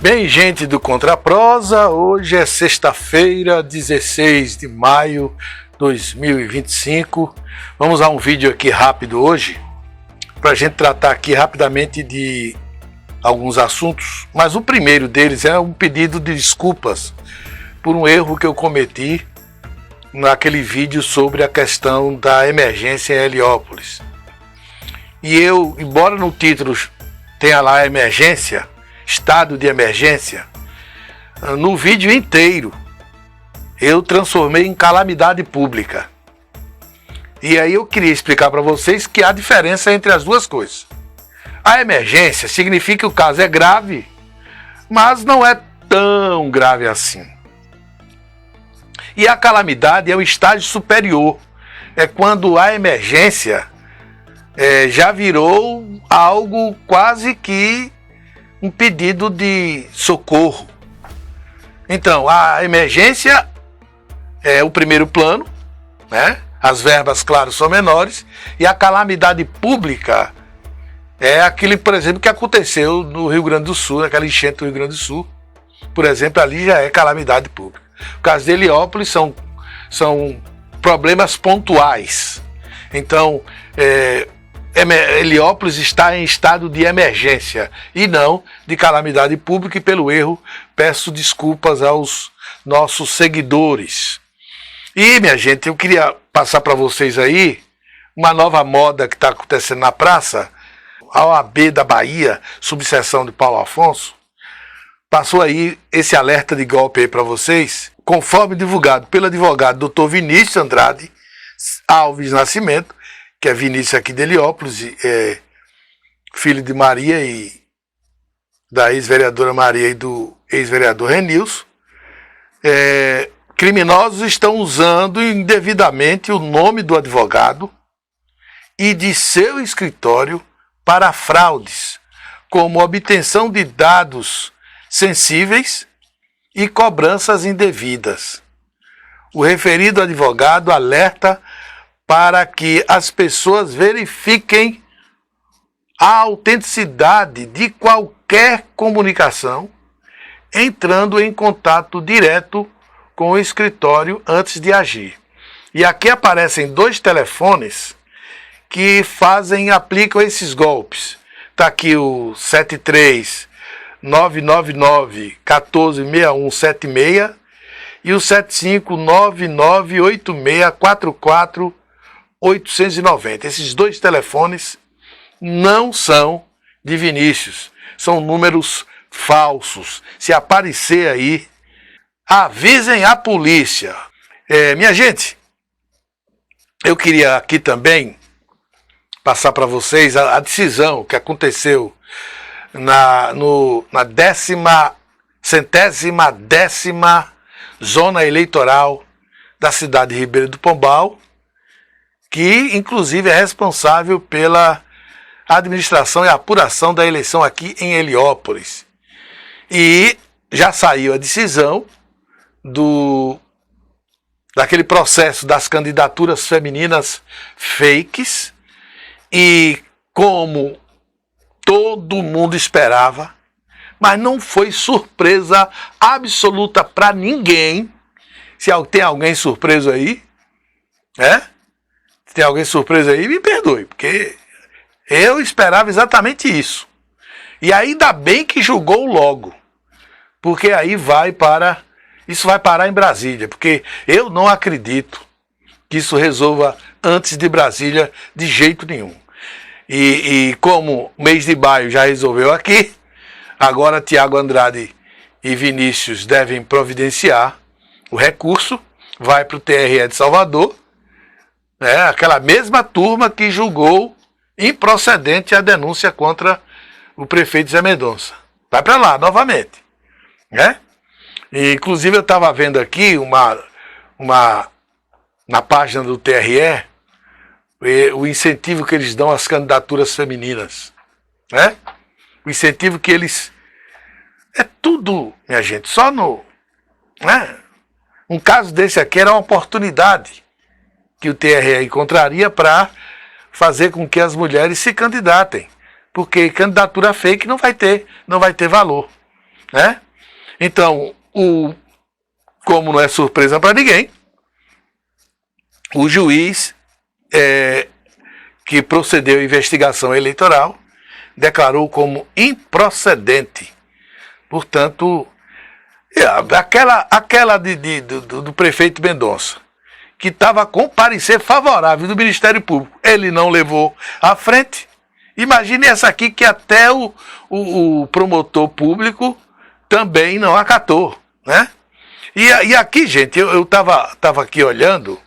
Bem, gente do Contraprosa, hoje é sexta-feira, 16 de maio de 2025. Vamos a um vídeo aqui rápido hoje, para a gente tratar aqui rapidamente de alguns assuntos, mas o primeiro deles é um pedido de desculpas por um erro que eu cometi naquele vídeo sobre a questão da emergência em Heliópolis. E eu, embora no título tenha lá emergência, estado de emergência, no vídeo inteiro eu transformei em calamidade pública. E aí eu queria explicar para vocês que há diferença entre as duas coisas. A emergência significa que o caso é grave, mas não é tão grave assim. E a calamidade é o estágio superior, é quando a emergência já virou algo quase que um pedido de socorro. Então, a emergência é o primeiro plano, né? As verbas, claro, são menores, e a calamidade pública é aquele, por exemplo, que aconteceu no Rio Grande do Sul, naquela enchente do Rio Grande do Sul. Por exemplo, ali já é calamidade pública. O caso de Heliópolis são problemas pontuais. Então, Heliópolis está em estado de emergência e não de calamidade pública, e pelo erro peço desculpas aos nossos seguidores. E, minha gente, eu queria passar para vocês aí uma nova moda que está acontecendo na praça. A OAB da Bahia, subseção de Paulo Afonso, passou aí esse alerta de golpe aí para vocês, conforme divulgado pelo advogado Dr. Vinícius Andrade Alves Nascimento, que é Vinícius aqui de Heliópolis, filho de Maria e da ex-vereadora Maria e do ex-vereador Renilson. Criminosos estão usando indevidamente o nome do advogado e de seu escritório para fraudes, como obtenção de dados sensíveis e cobranças indevidas. O referido advogado alerta para que as pessoas verifiquem a autenticidade de qualquer comunicação, entrando em contato direto com o escritório antes de agir. E aqui aparecem dois telefones que aplicam esses golpes. Está aqui o 73 999 14 6176 e o 75 9986 44 890. Esses dois telefones não são de Vinícius, são números falsos. Se aparecer aí, avisem a polícia. Minha gente, eu queria aqui também passar para vocês a decisão que aconteceu na 110ª zona eleitoral da cidade de Ribeira do Pombal, que inclusive é responsável pela administração e apuração da eleição aqui em Heliópolis. E já saiu a decisão daquele processo das candidaturas femininas fakes, e como todo mundo esperava, mas não foi surpresa absoluta para ninguém. Se tem alguém surpreso aí, se tem alguém surpreso aí, me perdoe, porque eu esperava exatamente isso. E ainda bem que julgou logo, porque aí isso vai parar em Brasília, porque eu não acredito que isso resolva antes de Brasília de jeito nenhum. E como mês de maio já resolveu aqui, agora Tiago Andrade e Vinícius devem providenciar o recurso, vai para o TRE de Salvador, aquela mesma turma que julgou improcedente a denúncia contra o prefeito Zé Mendonça. Vai para lá novamente. E, inclusive eu estava vendo aqui na página do TRE, o incentivo que eles dão às candidaturas femininas. O incentivo que eles... É tudo, minha gente, só no... Um caso desse aqui era uma oportunidade que o TRE encontraria para fazer com que as mulheres se candidatem. Porque candidatura fake não vai ter valor. né? Então, como não é surpresa para ninguém, o juiz que procedeu à investigação eleitoral declarou como improcedente. Portanto, aquela do prefeito Mendonça, que estava com parecer favorável do Ministério Público, ele não levou à frente. Imagine essa aqui que até o promotor público também não acatou, né? E aqui, gente, eu estava aqui olhando,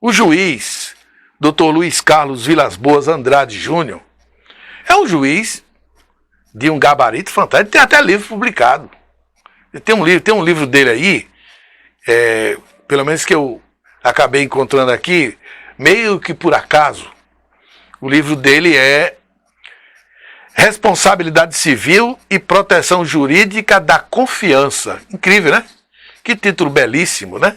o juiz, Dr. Luiz Carlos Vilas Boas Andrade Júnior, é um juiz de um gabarito fantástico, tem até livro publicado. Tem um livro dele aí, pelo menos que eu acabei encontrando aqui, meio que por acaso. O livro dele é Responsabilidade Civil e Proteção Jurídica da Confiança. Incrível, né? Que título belíssimo, né?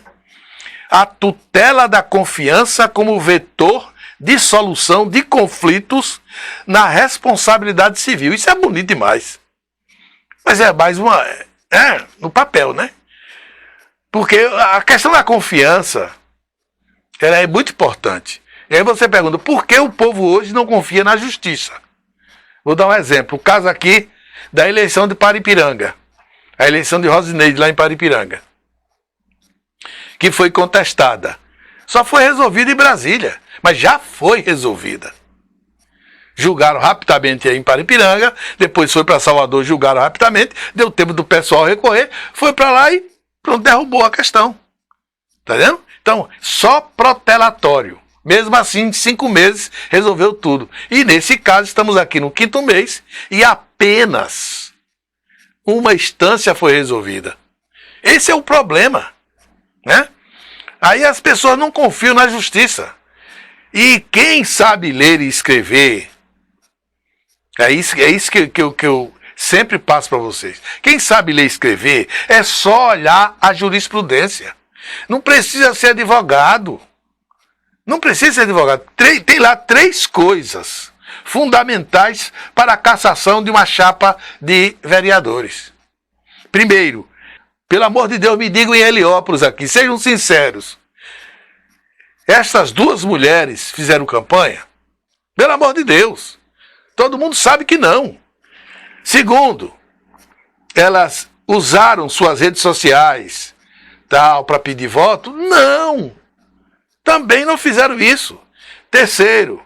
A tutela da confiança como vetor de solução de conflitos na responsabilidade civil. Isso é bonito demais. Mas é mais uma... no papel, né? Porque a questão da confiança, ela é muito importante. E aí você pergunta, por que o povo hoje não confia na justiça? Vou dar um exemplo. O caso aqui da eleição de Paripiranga. A eleição de Rosineide lá em Paripiranga. Que foi contestada. Só foi resolvida em Brasília. Mas já foi resolvida. Julgaram rapidamente aí em Paripiranga. Depois foi para Salvador, julgaram rapidamente. Deu tempo do pessoal recorrer. Foi para lá e pronto, derrubou a questão. Tá vendo? Então, só protelatório. Mesmo assim, em 5 meses, resolveu tudo. E nesse caso, estamos aqui no 5º mês e apenas uma instância foi resolvida. Esse é o problema, né? Aí as pessoas não confiam na justiça. E quem sabe ler e escrever, é isso que eu sempre passo para vocês. Quem sabe ler e escrever é só olhar a jurisprudência. Não precisa ser advogado. Não precisa ser advogado. Tem lá 3 coisas fundamentais para a cassação de uma chapa de vereadores. Primeiro, pelo amor de Deus, me digam em Heliópolis aqui, sejam sinceros. Essas 2 mulheres fizeram campanha? Pelo amor de Deus. Todo mundo sabe que não. Segundo, elas usaram suas redes sociais para pedir voto? Não. Também não fizeram isso. Terceiro,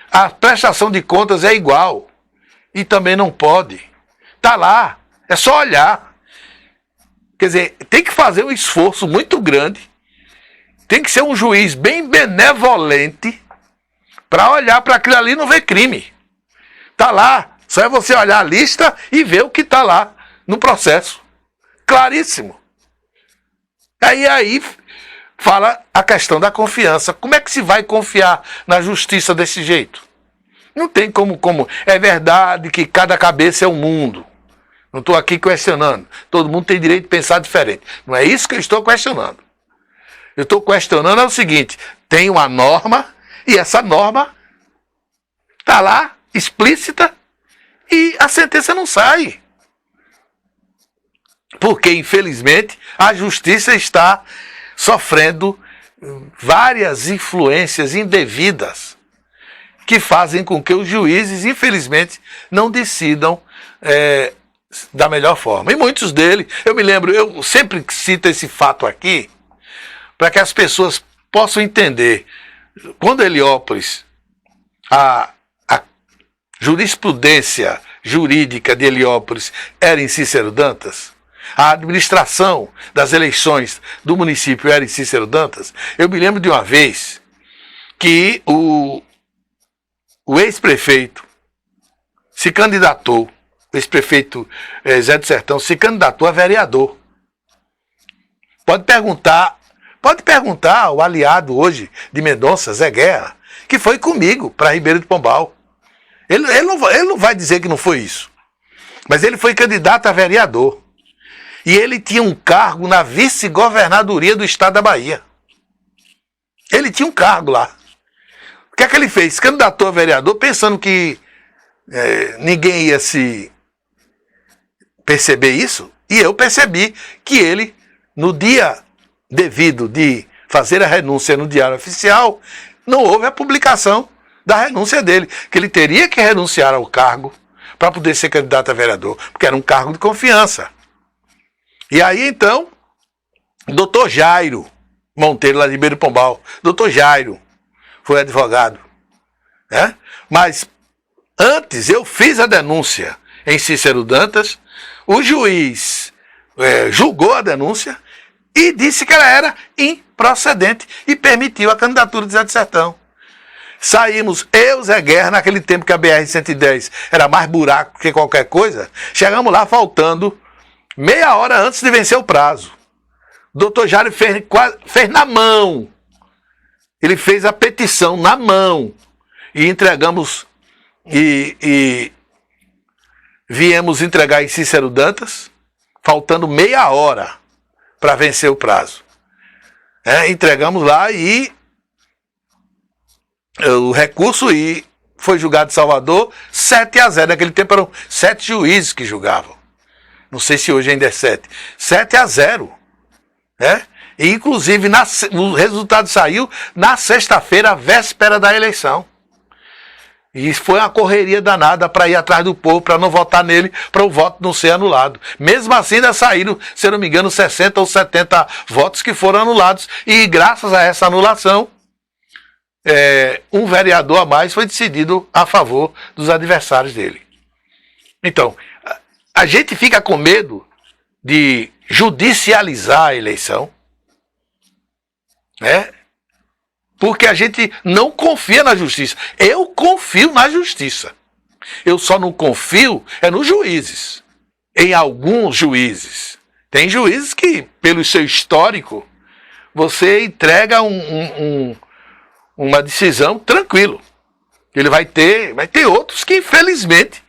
a prestação de contas é igual. E também não pode. Está lá. É só olhar. Quer dizer, tem que fazer um esforço muito grande. Tem que ser um juiz bem benevolente para olhar para aquilo ali e não ver crime. Está lá. Só é você olhar a lista e ver o que está lá no processo. Claríssimo. Aí fala a questão da confiança. Como é que se vai confiar na justiça desse jeito? Não tem como. É verdade que cada cabeça é um mundo. Não estou aqui questionando. Todo mundo tem direito de pensar diferente. Não é isso que eu estou questionando. Eu estou questionando o seguinte: tem uma norma e essa norma está lá, explícita, e a sentença não sai. Porque, infelizmente, a justiça está sofrendo várias influências indevidas que fazem com que os juízes, infelizmente, não decidam da melhor forma. E muitos deles, eu me lembro, eu sempre cito esse fato aqui, para que as pessoas possam entender. Quando Heliópolis, a jurisprudência jurídica de Heliópolis era em Cícero Dantas, a administração das eleições do município era em Cícero Dantas, eu me lembro de uma vez que o ex-prefeito se candidatou, o ex-prefeito Zé do Sertão se candidatou a vereador. Pode perguntar ao aliado hoje de Mendonça, Zé Guerra, que foi comigo para Ribeiro de Pombal. Ele não vai dizer que não foi isso. Mas ele foi candidato a vereador. E ele tinha um cargo na vice-governadoria do estado da Bahia. Ele tinha um cargo lá. O que é que ele fez? Se candidatou a vereador pensando que ninguém ia se perceber isso, e eu percebi que ele, no dia devido de fazer a renúncia no Diário Oficial, não houve a publicação da renúncia dele, que ele teria que renunciar ao cargo para poder ser candidato a vereador, porque era um cargo de confiança. E aí então, doutor Jairo Monteiro, lá de Ribeiro Pombal, doutor Jairo foi advogado, né? Mas antes eu fiz a denúncia em Cícero Dantas, o juiz julgou a denúncia e disse que ela era improcedente e permitiu a candidatura de Zé de Sertão. Saímos, eu, Zé Guerra, naquele tempo que a BR-110 era mais buraco que qualquer coisa, chegamos lá faltando meia hora antes de vencer o prazo. O doutor Jairo fez na mão. Ele fez a petição na mão. E entregamos, e viemos entregar em Cícero Dantas, faltando meia hora para vencer o prazo. Entregamos lá e o recurso foi julgado em Salvador 7-0. Naquele tempo eram 7 juízes que julgavam. Não sei se hoje ainda é 7. 7-0. E inclusive o resultado saiu na sexta-feira, véspera da eleição. E foi uma correria danada para ir atrás do povo, para não votar nele, para o voto não ser anulado. Mesmo assim ainda saíram, se não me engano, 60 ou 70 votos que foram anulados. E graças a essa anulação, um vereador a mais foi decidido a favor dos adversários dele. Então, a gente fica com medo de judicializar a eleição, porque a gente não confia na justiça. Eu confio na justiça. Eu só não confio nos juízes. Em alguns juízes. Tem juízes que, pelo seu histórico, você entrega uma decisão tranquilo. Ele vai ter outros que, infelizmente,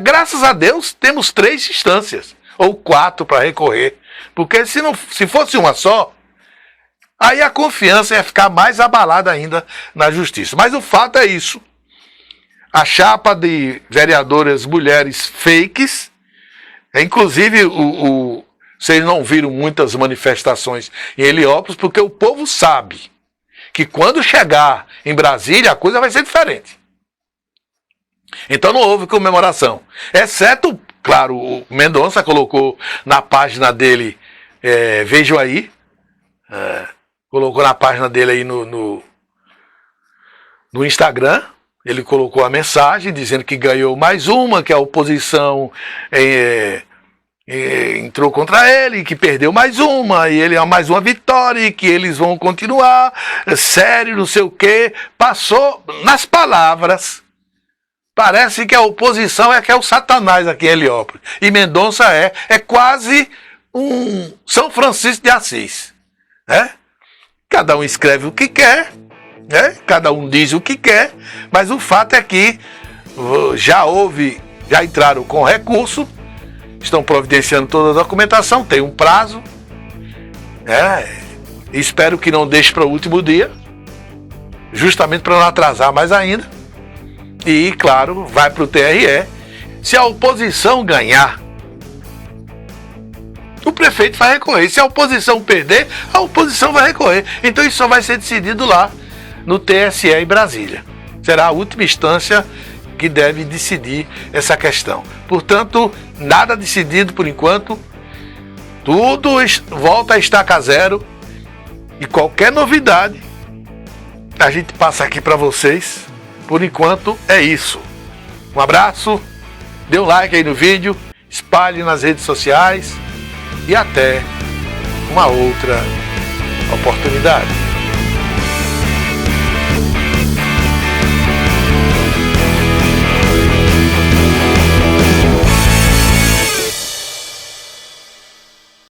graças a Deus, temos 3 instâncias, ou 4 para recorrer. Porque se fosse uma só, aí a confiança ia ficar mais abalada ainda na justiça. Mas o fato é isso. A chapa de vereadoras mulheres fakes, inclusive vocês não viram muitas manifestações em Heliópolis, porque o povo sabe que quando chegar em Brasília a coisa vai ser diferente. Então não houve comemoração. Exceto, claro, o Mendonça colocou na página dele, vejam aí, colocou na página dele aí no Instagram, ele colocou a mensagem dizendo que ganhou mais uma, que a oposição entrou contra ele, que perdeu mais uma, e ele é mais uma vitória, e que eles vão continuar, sério, não sei o quê. Passou nas palavras. Parece que a oposição que é o Satanás aqui em Heliópolis. E Mendonça é quase um São Francisco de Assis. Cada um escreve o que quer, cada um diz o que quer, mas o fato é que já entraram com recurso, estão providenciando toda a documentação, tem um prazo, espero que não deixe para o último dia, justamente para não atrasar mais ainda, e claro, vai para o TRE. Se a oposição ganhar, o prefeito vai recorrer. Se a oposição perder, a oposição vai recorrer. Então isso só vai ser decidido lá no TSE em Brasília. Será a última instância que deve decidir essa questão. Portanto, nada decidido por enquanto. Tudo volta a estaca zero. E qualquer novidade, a gente passa aqui para vocês. Por enquanto, é isso. Um abraço, dê um like aí no vídeo, espalhe nas redes sociais. E até uma outra oportunidade.